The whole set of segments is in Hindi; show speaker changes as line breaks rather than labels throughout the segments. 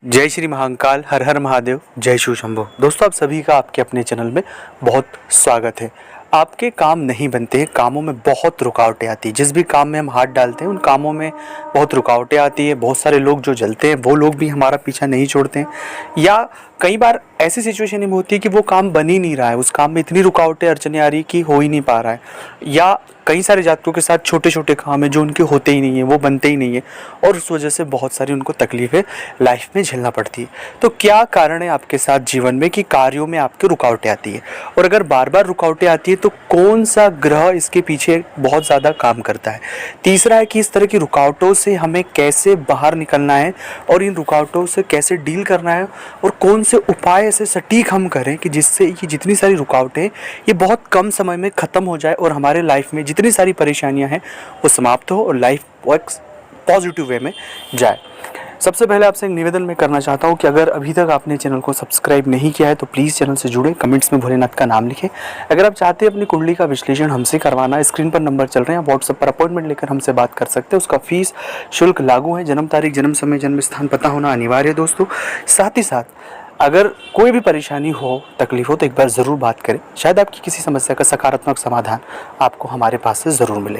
जय श्री महाकाल, हर हर महादेव, जय शिव शंभो। दोस्तों, आप सभी का आपके अपने चैनल में बहुत स्वागत है। आपके काम नहीं बनते हैं, कामों में बहुत रुकावटें आती हैं। जिस भी काम में हम हाथ डालते हैं उन कामों में बहुत रुकावटें आती है। बहुत सारे लोग जो जलते हैं वो लोग भी हमारा पीछा नहीं छोड़ते हैं, या कई बार ऐसी सिचुएशन में होती है कि वो काम बन ही नहीं रहा है, उस काम में इतनी रुकावटें अड़चने आ रही है कि हो ही नहीं पा रहा है। या कई सारे जातकों के साथ छोटे छोटे काम है जो उनके होते ही नहीं है, वो बनते ही नहीं है, और उस वजह से बहुत सारी उनको तकलीफें लाइफ में झेलना पड़ती है। तो क्या कारण है आपके साथ जीवन में कि कार्यों में आपके रुकावटें आती है, और अगर बार बार रुकावटें आती है तो कौन सा ग्रह इसके पीछे बहुत ज़्यादा काम करता है। तीसरा है कि इस तरह की रुकावटों से हमें कैसे बाहर निकलना है और इन रुकावटों से कैसे डील करना है, और कौन से उपाय ऐसे सटीक हम करें कि जिससे ये जितनी सारी रुकावटें ये बहुत कम समय में ख़त्म हो जाए और हमारे लाइफ में जितनी सारी परेशानियां हैं वो समाप्त हो और लाइफ पॉजिटिव वे में जाए। सबसे पहले आपसे एक निवेदन मैं करना चाहता हूं कि अगर अभी तक आपने चैनल को सब्सक्राइब नहीं किया है तो प्लीज़ चैनल से जुड़े, कमेंट्स में भोलेनाथ का नाम लिखें। अगर आप चाहते हैं अपनी कुंडली का विश्लेषण हमसे करवाना, स्क्रीन पर नंबर चल रहे हैं, व्हाट्सएप पर अपॉइंटमेंट लेकर हमसे बात कर सकते हैं। उसका फीस शुल्क लागू है। जन्म तारीख, जन्म समय, जन्म स्थान पता होना अनिवार्य है दोस्तों। साथ ही साथ अगर कोई भी परेशानी हो, तकलीफ हो तो एक बार ज़रूर बात करें, शायद आपकी किसी समस्या का सकारात्मक समाधान आपको हमारे पास से ज़रूर मिले।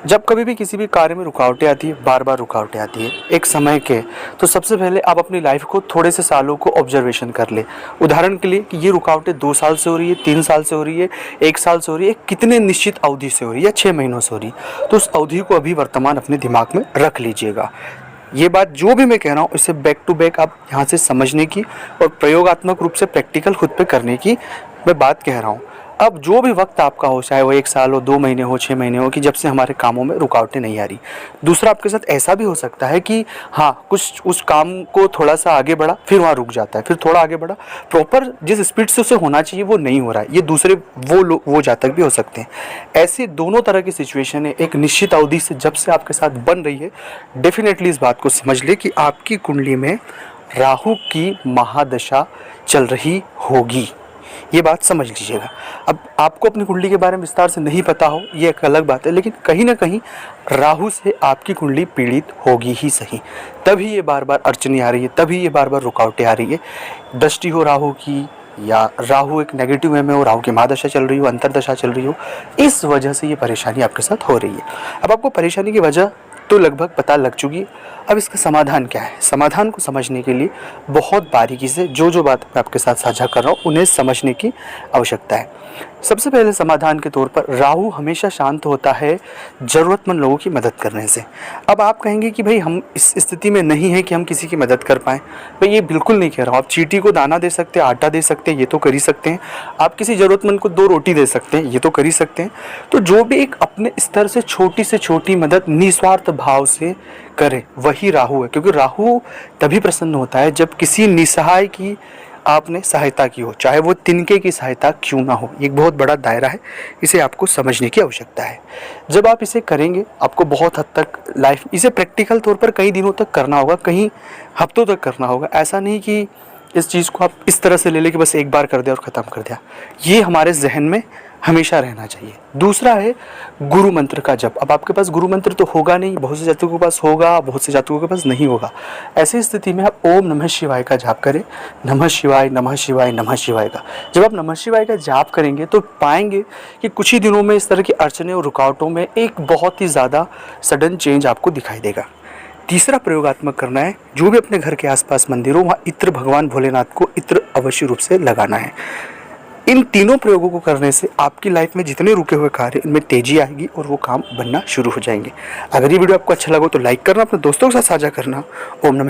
जब कभी भी किसी भी कार्य में रुकावटें आती है, बार बार रुकावटें आती है एक समय के, तो सबसे पहले आप अपनी लाइफ को थोड़े से सालों को ऑब्जर्वेशन कर ले। उदाहरण के लिए कि ये रुकावटें 2 साल से हो रही है, 3 साल से हो रही है, 1 साल से हो रही है, कितने निश्चित अवधि से हो रही है, या 6 महीनों से हो रही है, तो उस अवधि को अभी वर्तमान अपने दिमाग में रख लीजिएगा। ये बात जो भी मैं कह रहा हूँ इसे बैक टू बैक आप यहाँ से समझने की और प्रयोगात्मक रूप से प्रैक्टिकल खुद पे करने की मैं बात कह रहा हूँ। अब जो भी वक्त आपका हो, चाहे वो 1 साल हो, 2 महीने हो, 6 महीने हो, कि जब से हमारे कामों में रुकावटें नहीं आ रही। दूसरा, आपके साथ ऐसा भी हो सकता है कि हाँ, कुछ उस काम को थोड़ा सा आगे बढ़ा, फिर वहाँ रुक जाता है, फिर थोड़ा आगे बढ़ा, प्रॉपर जिस स्पीड से उसे होना चाहिए वो नहीं हो रहा है। ये दूसरे वो जातक भी हो सकते हैं। ऐसे दोनों तरह की सिचुएशन है। एक निश्चित अवधि से जब से आपके साथ बन रही है, डेफिनेटली इस बात को समझ ले कि आपकी कुंडली में राहु की महादशा चल रही होगी। ये बात समझ लीजिएगा। अब आपको अपनी कुंडली के बारे में विस्तार से नहीं पता हो, ये एक अलग बात है, लेकिन कहीं ना कहीं राहु से आपकी कुंडली पीड़ित होगी ही सही। तभी ये बार बार अड़चने आ रही है, तभी ये बार बार रुकावटें आ रही है। दृष्टि हो राहु की, या राहु एक नेगेटिव वे में हो, राहु की महादशा चल रही हो, अंतरदशा चल रही हो, इस वजह से ये परेशानी आपके साथ हो रही है। अब आपको परेशानी की वजह तो लगभग पता लग चुकी। अब इसका समाधान क्या है? समाधान को समझने के लिए बहुत बारीकी से जो बात मैं आपके साथ साझा कर रहा हूँ उन्हें समझने की आवश्यकता है। सबसे पहले समाधान के तौर पर राहु हमेशा शांत होता है ज़रूरतमंद लोगों की मदद करने से। अब आप कहेंगे कि भाई हम इस स्थिति में नहीं है कि हम किसी की मदद कर पाएँ। भाई ये बिल्कुल नहीं कह रहा हूँ। आप चींटी को दाना दे सकते हैं, आटा दे सकते हैं, ये तो कर ही सकते हैं। आप किसी ज़रूरतमंद को 2 रोटी दे सकते हैं, ये तो कर ही सकते हैं। तो जो भी एक अपने स्तर से छोटी मदद निस्वार्थ भाव से करे, वही राहु है। क्योंकि राहु तभी प्रसन्न होता है जब किसी निसहाय की आपने सहायता की हो, चाहे वो तिनके की सहायता क्यों ना हो। एक बहुत बड़ा दायरा है, इसे आपको समझने की आवश्यकता है। जब आप इसे करेंगे आपको बहुत हद तक लाइफ, इसे प्रैक्टिकल तौर पर कई दिनों तक करना होगा, कई हफ्तों तक करना होगा। ऐसा नहीं कि इस चीज़ को आप इस तरह से ले लें कि बस एक बार कर दिया और ख़त्म कर दिया। ये हमारे जहन में हमेशा रहना चाहिए। दूसरा है गुरु मंत्र का जप। अब आपके पास गुरु मंत्र तो होगा नहीं, बहुत से जातकों के पास होगा, बहुत से जातकों के पास नहीं होगा। ऐसी स्थिति में आप ओम नमः शिवाय का जाप करें। नमः शिवाय, नमः शिवाय, नमः शिवाय का जब आप नमः शिवाय का जाप करेंगे तो पाएंगे कि कुछ ही दिनों में इस तरह की अड़चने और रुकावटों में एक बहुत ही ज़्यादा सडन चेंज आपको दिखाई देगा। तीसरा प्रयोगात्मक करना है, जो भी अपने घर के आसपास मंदिर हो वहाँ इत्र, भगवान भोलेनाथ को इत्र अवश्य रूप से लगाना है। इन तीनों प्रयोगों को करने से आपकी लाइफ में जितने रुके हुए कार्य इनमें तेजी आएगी और वो काम बनना शुरू हो जाएंगे। अगर ये वीडियो आपको अच्छा लगा तो लाइक करना, अपने दोस्तों के साथ साझा करना। ओम नमः